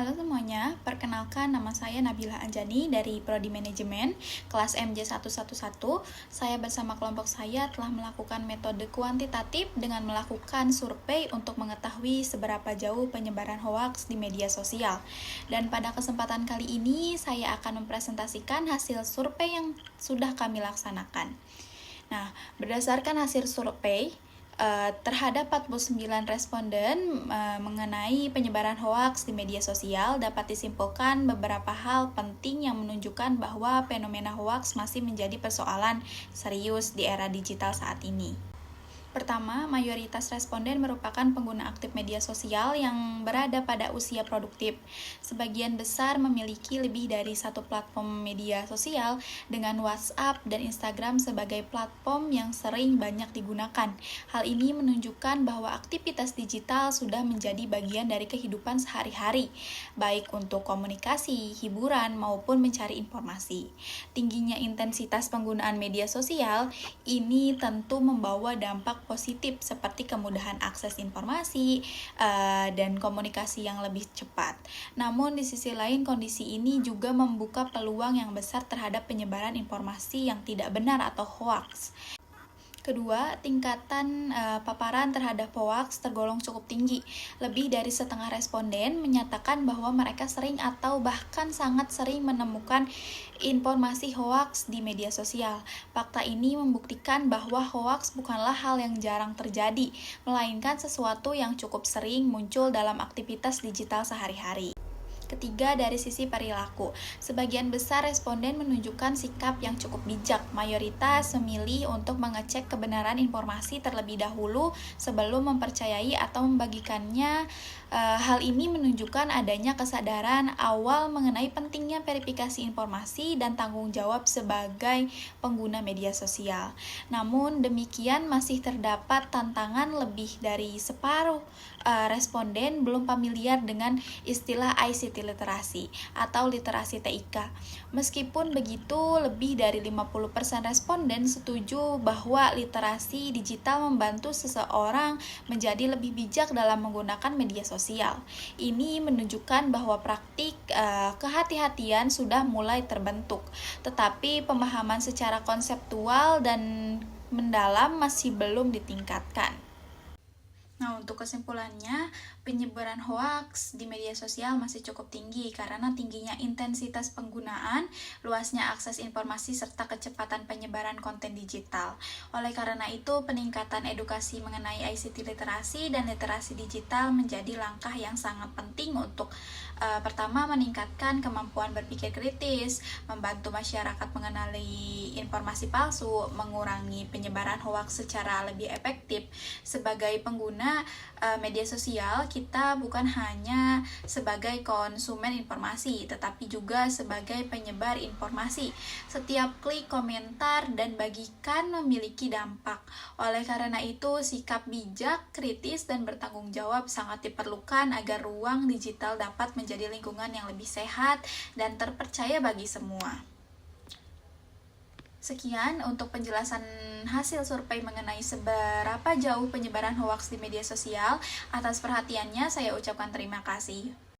Halo semuanya, perkenalkan nama saya Nabila Anjani dari Prodi Manajemen, kelas MJ111. Saya bersama kelompok saya telah melakukan metode kuantitatif dengan melakukan survei untuk mengetahui seberapa jauh penyebaran hoaks di media sosial. Dan pada kesempatan kali ini, saya akan mempresentasikan hasil survei yang sudah kami laksanakan. Nah, berdasarkan hasil survei, terhadap 49 responden mengenai penyebaran hoaks di media sosial dapat disimpulkan beberapa hal penting yang menunjukkan bahwa fenomena hoaks masih menjadi persoalan serius di era digital saat ini. Pertama, mayoritas responden merupakan pengguna aktif media sosial yang berada pada usia produktif. Sebagian besar memiliki lebih dari satu platform media sosial dengan WhatsApp dan Instagram sebagai platform yang sering banyak digunakan. Hal ini menunjukkan bahwa aktivitas digital sudah menjadi bagian dari kehidupan sehari-hari, baik untuk komunikasi, hiburan, maupun mencari informasi. Tingginya intensitas penggunaan media sosial ini tentu membawa dampak positif seperti kemudahan akses informasi dan komunikasi yang lebih cepat. Namun di sisi lain kondisi ini juga membuka peluang yang besar terhadap penyebaran informasi yang tidak benar atau hoaks. Kedua, tingkatan paparan terhadap hoaks tergolong cukup tinggi. Lebih dari setengah responden menyatakan bahwa mereka sering atau bahkan sangat sering menemukan informasi hoaks di media sosial. Fakta ini membuktikan bahwa hoaks bukanlah hal yang jarang terjadi, melainkan sesuatu yang cukup sering muncul dalam aktivitas digital sehari-hari. Ketiga, dari sisi perilaku. Sebagian besar responden menunjukkan sikap yang cukup bijak. Mayoritas memilih untuk mengecek kebenaran informasi terlebih dahulu sebelum mempercayai atau membagikannya. Hal ini menunjukkan adanya kesadaran awal mengenai pentingnya verifikasi informasi dan tanggung jawab sebagai pengguna media sosial. Namun demikian masih terdapat tantangan. Lebih dari separuh responden belum familiar dengan istilah ICT literasi atau literasi TIK. Meskipun begitu, lebih dari 50% responden setuju bahwa literasi digital membantu seseorang menjadi lebih bijak dalam menggunakan media sosial. Ini menunjukkan bahwa praktik kehati-hatian sudah mulai terbentuk, tetapi pemahaman secara konseptual dan mendalam masih belum ditingkatkan. Nah, untuk kesimpulannya, penyebaran hoaks di media sosial masih cukup tinggi karena tingginya intensitas penggunaan, luasnya akses informasi, serta kecepatan penyebaran konten digital. Oleh karena itu, peningkatan edukasi mengenai ICT literasi dan literasi digital menjadi langkah yang sangat penting untuk pertama, meningkatkan kemampuan berpikir kritis, membantu masyarakat mengenali informasi palsu, mengurangi penyebaran hoaks secara lebih efektif. Sebagai pengguna media sosial, kita bukan hanya sebagai konsumen informasi, tetapi juga sebagai penyebar informasi. Setiap klik, komentar, dan bagikan memiliki dampak. Oleh karena itu, sikap bijak, kritis, dan bertanggung jawab sangat diperlukan agar ruang digital dapat menjadi lingkungan yang lebih sehat dan terpercaya bagi semua. Sekian untuk penjelasan hasil survei mengenai seberapa jauh penyebaran hoaks di media sosial. Atas perhatiannya, saya ucapkan terima kasih.